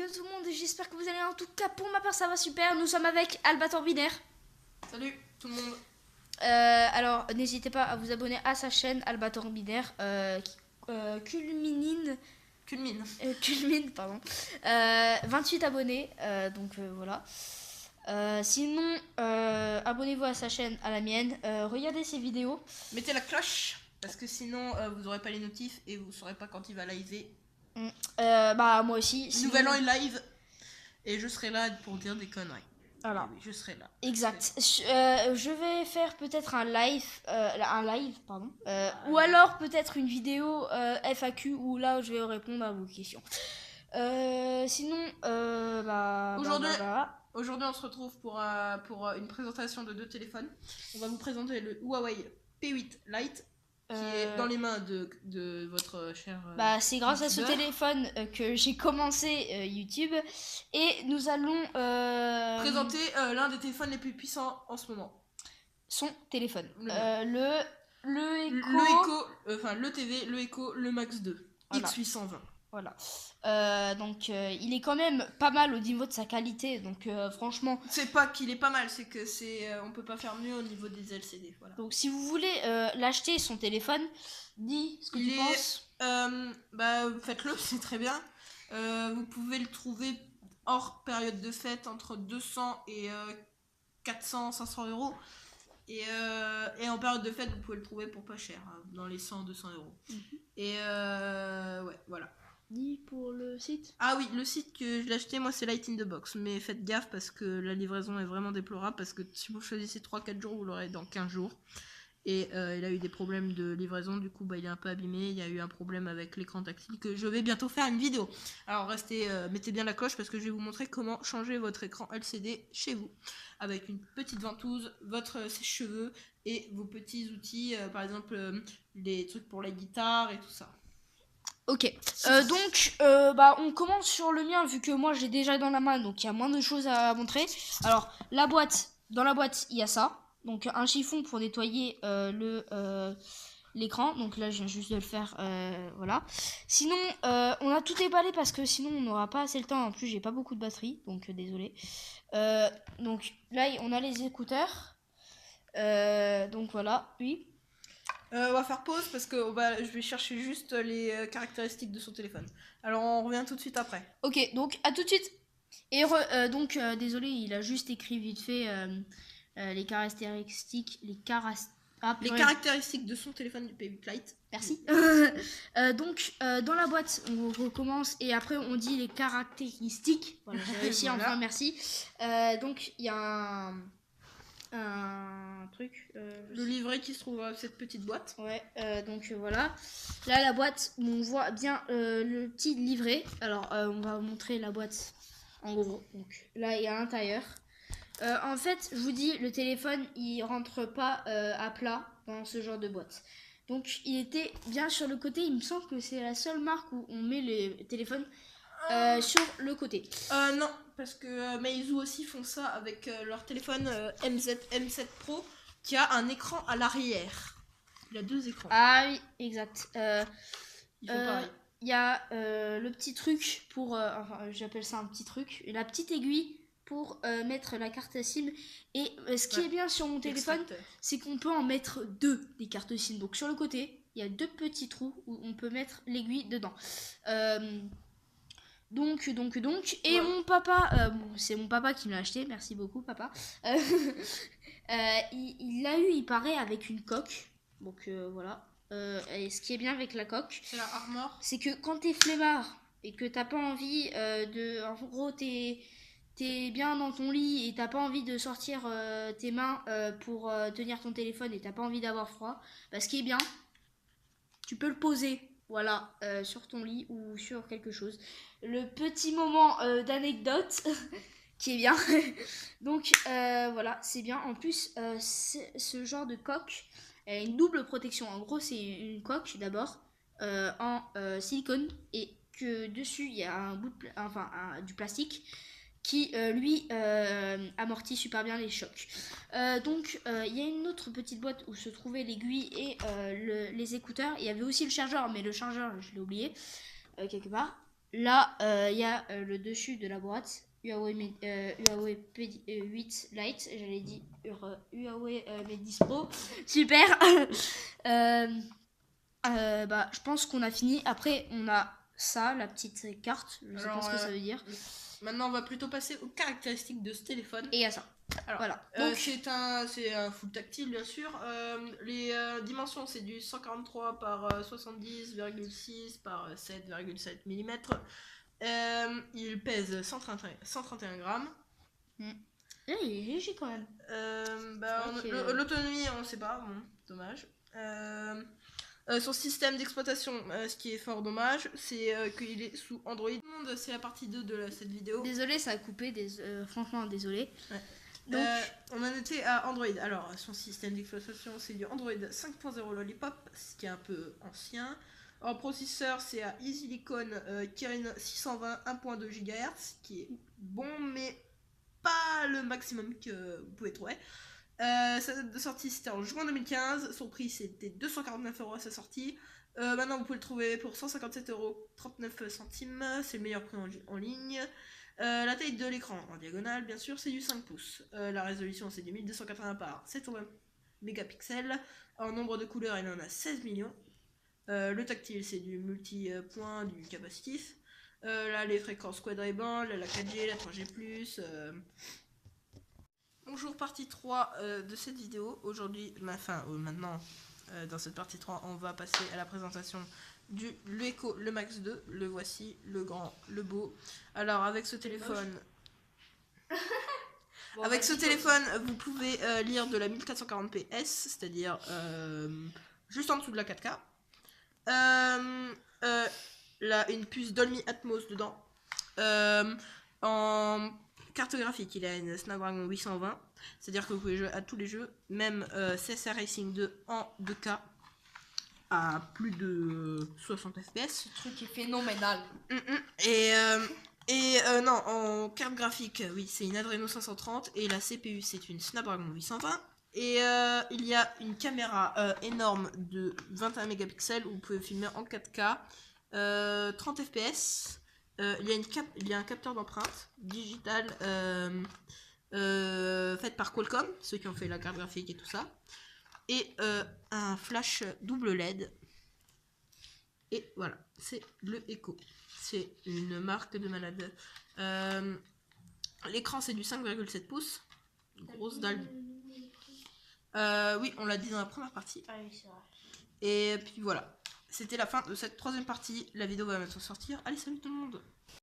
yo tout le monde, j'espère que vous allez en tout cas pour ma part ça va super. Nous sommes avec Albator Binaire. Salut tout le monde. Alors n'hésitez pas à vous abonner à sa chaîne Albator Binaire qui culmine pardon. 28 abonnés, donc voilà. Sinon abonnez-vous à sa chaîne, à la mienne, regardez ses vidéos. Mettez la cloche parce que sinon vous aurez pas les notifs et vous saurez pas quand il va liver. Bah moi aussi. Sinon... Nouvel an il live et je serai là pour dire des conneries. Voilà. Oui, je serai là. Exact. Je vais faire peut-être un live, pardon. Ou alors peut-être une vidéo FAQ où là je vais répondre à vos questions. Sinon, Aujourd'hui, on se retrouve pour une présentation de 2 téléphones. On va vous présenter le Huawei P8 Lite qui est dans les mains de votre cher... c'est grâce à ce téléphone que j'ai commencé YouTube et nous allons présenter l'un des téléphones les plus puissants en ce moment. Son téléphone. Le TV, le Echo, le Max 2, voilà. X820. Voilà. Donc il est quand même pas mal au niveau de sa qualité. Donc franchement. C'est pas qu'il est pas mal, c'est que on peut pas faire mieux au niveau des LCD. Voilà. Donc si vous voulez l'acheter son téléphone, dis ce que tu penses. Faites-le, c'est très bien. Vous pouvez le trouver hors période de fête entre 200 et 400-500 euros. Et en période de fête, vous pouvez le trouver pour pas cher, dans les 100-200 euros. Et ouais, voilà. Pour le site. Ah oui, le site que je l'ai acheté, moi c'est Light in the Box, mais faites gaffe parce que la livraison est vraiment déplorable, parce que si vous choisissez 3-4 jours, vous l'aurez dans 15 jours. Et il a eu des problèmes de livraison, du coup il est un peu abîmé, il y a eu un problème avec l'écran tactile que je vais bientôt faire une vidéo. Alors mettez bien la cloche parce que je vais vous montrer comment changer votre écran LCD chez vous. Avec une petite ventouse, votre sèche-cheveux et vos petits outils, par exemple les trucs pour la guitare et tout ça. Ok, donc on commence sur le mien vu que moi j'ai déjà dans la main, donc il y a moins de choses à montrer. Alors dans la boîte il y a ça, donc un chiffon pour nettoyer l'écran, donc là je viens juste de le faire, voilà. Sinon on a tout éballé parce que sinon on n'aura pas assez le temps, en plus j'ai pas beaucoup de batterie, donc désolé. Donc là on a les écouteurs, donc voilà, oui. On va faire pause parce que je vais chercher juste les caractéristiques de son téléphone. Alors on revient tout de suite après. Ok, donc à tout de suite. Et désolé, il a juste écrit vite fait les caractéristiques, les caractéristiques de son téléphone du P8 Lite. Merci. Donc dans la boîte, on recommence et après on dit les caractéristiques. Voilà, j'ai réussi enfin, merci. Donc il y a un truc, le livret qui se trouve dans cette petite boîte. Ouais, donc voilà. Là la boîte, on voit bien le petit livret. Alors on va montrer la boîte en gros. Donc là il y a l'intérieur. En fait, je vous dis, le téléphone il rentre pas à plat dans ce genre de boîte. Donc il était bien sur le côté. Il me semble que c'est la seule marque où on met les téléphones sur le côté. Non, parce que Meizu aussi font ça avec leur téléphone M7 Pro qui a un écran à l'arrière. Il a 2 écrans. Ah oui, exact. Ils font pareil. Il y a le petit truc pour, j'appelle ça un petit truc, la petite aiguille pour mettre la carte SIM. Et ce qui est bien sur mon téléphone, c'est qu'on peut en mettre 2 des cartes SIM. Donc sur le côté, il y a 2 petits trous où on peut mettre l'aiguille dedans. Donc, et ouais. Mon papa, c'est mon papa qui me l'a acheté, merci beaucoup papa. Il l'a eu, il paraît, avec une coque. Donc voilà. Et ce qui est bien avec la coque, c'est la Armor. C'est que quand t'es flemmard et que t'as pas envie en gros t'es bien dans ton lit et t'as pas envie de sortir tes mains pour tenir ton téléphone et t'as pas envie d'avoir froid, ce qui est bien, tu peux le poser. Voilà, sur ton lit ou sur quelque chose. Le petit moment d'anecdote qui est bien. Donc voilà, c'est bien. En plus, ce genre de coque, elle a une double protection. En gros, c'est une coque d'abord en silicone et que dessus il y a un bout du plastique qui lui amortit super bien les chocs. Donc il y a une autre petite boîte où se trouvait l'aiguille et les écouteurs. Il y avait aussi le chargeur, mais le chargeur je l'ai oublié quelque part. là, il y a le dessus de la boîte. Huawei P8 Lite, j'allais dire Huawei Mate 10 Pro. Super. Bah, je pense qu'on a fini. Après, on a ça, la petite carte. Je sais pas ce que ça veut dire. Maintenant, on va plutôt passer aux caractéristiques de ce téléphone. Et il y a ça. Alors, voilà. Donc, c'est un full tactile, bien sûr. Les dimensions, c'est du 143 par 70,6 par 7,7 mm. Il pèse 131 grammes. Il est léger quand même. L'autonomie, on ne sait pas. Bon, dommage. Son système d'exploitation, ce qui est fort dommage, c'est qu'il est sous Android. C'est la partie 2 de cette vidéo. Désolé, ça a coupé. Franchement, désolé. Ouais. Donc, on en était à Android. Alors, son système d'exploitation, c'est du Android 5.0 Lollipop, ce qui est un peu ancien. En processeur, c'est à Easylicon Kirin 620 1.2 GHz, qui est bon, mais pas le maximum que vous pouvez trouver. Sa date de sortie, c'était en juin 2015. Son prix, c'était 249 € à sa sortie. Maintenant, vous pouvez le trouver pour 157,39 €. C'est le meilleur prix en ligne. La taille de l'écran en diagonale, bien sûr, c'est du 5 pouces. La résolution, c'est du 1280 par 720 mégapixels. En nombre de couleurs, il en a 16 millions. Le tactile, c'est du multi-point, du capacitif. Là, les fréquences quadriband, la 4G, la 3G+. Bonjour, partie 3 de cette vidéo. Aujourd'hui, maintenant, dans cette partie 3, on va passer à la présentation du Echo, le Max 2. Le voici, le grand, le beau. Alors, avec ce téléphone... Avec ce téléphone, vous pouvez lire de la 1440p S, c'est-à-dire juste en dessous de la 4K. Une puce Dolby Atmos dedans. En carte graphique, il a une Snapdragon 820, c'est-à-dire que vous pouvez jouer à tous les jeux, même CSR Racing 2 en 2K à plus de 60 fps. Ce truc est phénoménal. Non, en carte graphique, oui, c'est une Adreno 530 et la CPU, c'est une Snapdragon 820. Et il y a une caméra énorme de 21 mégapixels où vous pouvez filmer en 4K, 30 fps. Il y a un capteur d'empreinte digital fait par Qualcomm, ceux qui ont fait la carte graphique et tout ça. Et un flash double LED. Et voilà, c'est le Echo. C'est une marque de malade. L'écran, c'est du 5,7 pouces. Grosse dalle. Oui, on l'a dit dans la première partie. Ah oui, c'est vrai. Et puis voilà. C'était la fin de cette troisième partie. La vidéo va maintenant sortir. Allez, salut tout le monde!